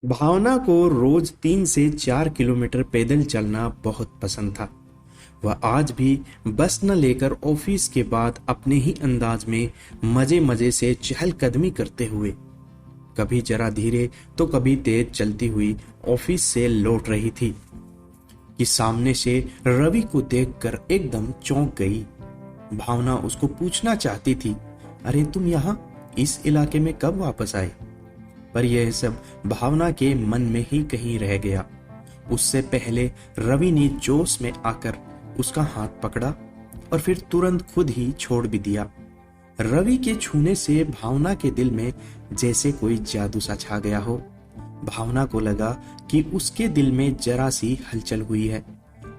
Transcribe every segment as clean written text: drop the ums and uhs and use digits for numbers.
भावना को रोज 3 से 4 किलोमीटर पैदल चलना बहुत पसंद था। वह आज भी बस न लेकर ऑफिस के बाद अपने ही अंदाज में मजे मजे से चहलकदमी करते हुए कभी जरा धीरे तो कभी तेज चलती हुई ऑफिस से लौट रही थी कि सामने से रवि को देखकर एकदम चौंक गई। भावना उसको पूछना चाहती थी, अरे तुम यहाँ इस इलाके में कब वापस आए? पर यह सब भावना के मन में ही कहीं रह गया। उससे पहले रवि ने जोश में आकर उसका हाथ पकड़ा और फिर तुरंत खुद ही छोड़ भी दिया। रवि के छूने से भावना के दिल में जैसे कोई जादू सा छा गया हो। भावना को लगा कि उसके दिल में जरा सी हलचल हुई है।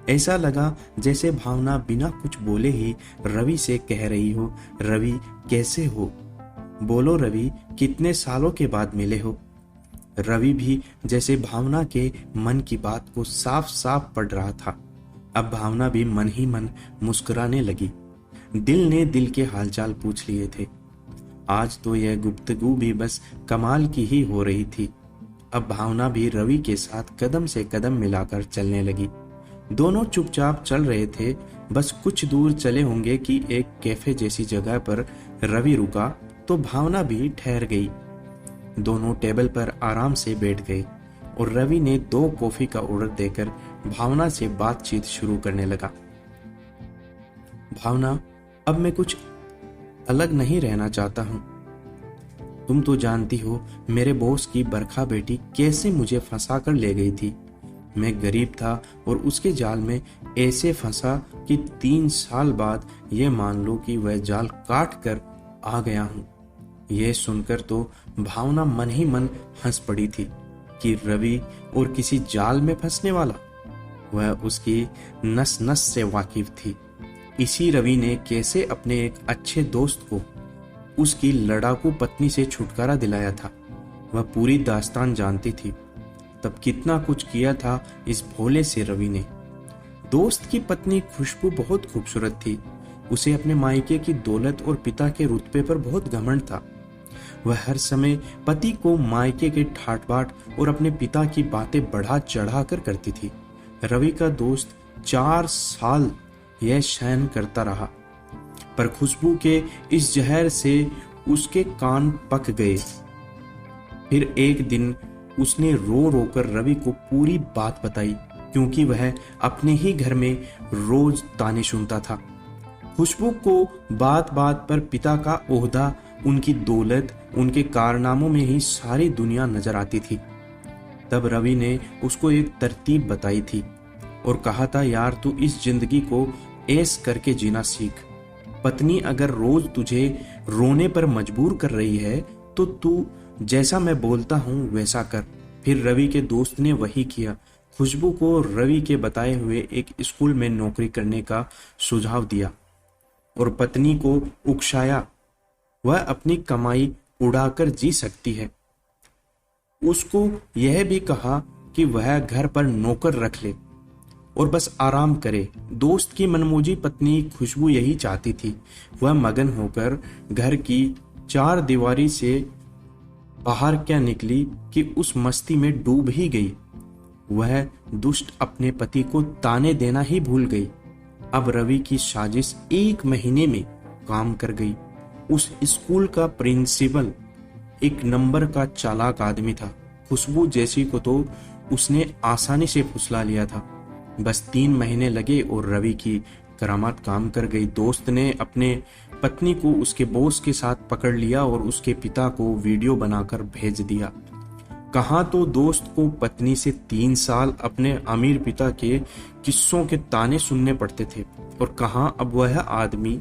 ऐसा लगा जैसे भावना बिना कुछ बोले ही रवि से कह रही हो, रवि कैसे हो? बोलो रवि, कितने सालों के बाद मिले हो? रवि भी जैसे भावना के मन की बात को साफ साफ पढ़ रहा था। अब भावना भी मन ही मन मुस्कुराने लगी। दिल ने दिल के हालचाल पूछ लिए थे। आज तो यह गुफ्तगू भी बस कमाल की ही हो रही थी। अब भावना भी रवि के साथ कदम से कदम मिलाकर चलने लगी। दोनों चुपचाप चल रहे थे। बस कुछ दूर चले होंगे कि एक कैफे जैसी जगह पर रवि रुका तो भावना भी ठहर गई। दोनों टेबल पर आराम से बैठ गए और रवि ने 2 कॉफी का ऑर्डर देकर भावना से बातचीत शुरू करने लगा। भावना, अब मैं कुछ अलग नहीं रहना चाहता हूँ। तुम तो जानती हो मेरे बॉस की बरखा बेटी कैसे मुझे फंसा कर ले गई थी। मैं गरीब था और उसके जाल में ऐसे फंसा कि 3 साल बाद ये मान लो कि वह जाल काट कर आ गया हूँ। यह सुनकर तो भावना मन ही मन हंस पड़ी थी कि रवि और किसी जाल में फंसने वाला। वह उसकी नस नस से वाकिफ थी। इसी रवि ने कैसे अपने एक अच्छे दोस्त को उसकी लड़ाकू पत्नी से छुटकारा दिलाया था। वह पूरी दास्तान जानती थी। तब कितना कुछ किया था इस भोले से रवि ने। दोस्त की पत्नी खुशबू बहुत खूबसूरत थी। उसे अपने मायके की दौलत और पिता के रुतबे पर बहुत घमंड था। वह हर समय पति को मायके के ठाट बाट और अपने पिता की बातें बढ़ा चढ़ा कर करती थी। रवि का दोस्त 4 साल यह सहन करता रहा, पर खुशबू के इस जहर से उसके कान पक गए। फिर एक दिन उसने रो रो कर रवि को पूरी बात बताई, क्योंकि वह अपने ही घर में रोज ताने सुनता था। खुशबू को बात बात पर पिता का ओहदा, उनकी दौलत, उनके कारनामों में ही सारी दुनिया नजर आती थी। तब रवि ने उसको एक तरतीब बताई थी और कहा था, यार तू इस जिंदगी को ऐश करके जीना सीख। पत्नी अगर रोज तुझे रोने पर मजबूर कर रही है तो तू जैसा मैं बोलता हूं वैसा कर। फिर रवि के दोस्त ने वही किया। खुशबू को रवि के बताए हुए एक स्कूल में नौकरी करने का सुझाव दिया और पत्नी को उकसाया, वह अपनी कमाई उड़ाकर जी सकती है। उसको यह भी कहा कि वह घर पर नौकर रख ले और बस आराम करे। दोस्त की मनमोजी पत्नी खुशबू यही चाहती थी। वह मगन होकर घर की 4 दीवारी से बाहर क्या निकली कि उस मस्ती में डूब ही गई। वह दुष्ट अपने पति को ताने देना ही भूल गई। अब रवि की साजिश 1 महीने में काम कर गई। उस स्कूल का प्रिंसिपल एक नंबर का चालाक आदमी था। खुशबू जैसी को तो उसने आसानी से फुसला लिया था। बस 3 महीने लगे और रवि की करामात काम कर गई। दोस्त ने अपने पत्नी को उसके बॉस के साथ पकड़ लिया और उसके पिता को वीडियो बनाकर भेज दिया। कहाँ तो दोस्त को पत्नी से 3 साल अपने अमीर पिता के किस्सों के ताने सुनने पड़ते थे और कहाँ अब वह आदमी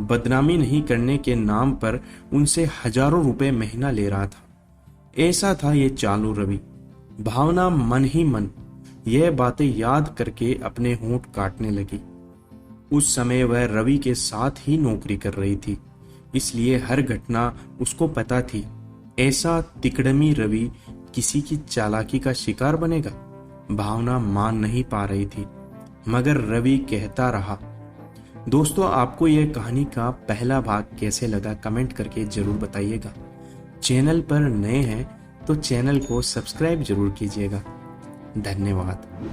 बदनामी नहीं करने के नाम पर उनसे हजारों रुपए महीना ले रहा था। ऐसा था ये चालू रवि। भावना मन ही मन यह बातें याद करके अपने होंठ काटने लगी। उस समय वह रवि के साथ ही नौकरी कर रही थी, इसलिए हर घटना उसको पता थी। ऐसा तिकड़मी रवि किसी की चालाकी का शिकार बनेगा? भावना मान नहीं पा रही थी, मगर रवि कहता रहा। दोस्तों, आपको यह कहानी का पहला भाग कैसे लगा कमेंट करके जरूर बताइएगा। चैनल पर नए हैं तो चैनल को सब्सक्राइब जरूर कीजिएगा। धन्यवाद।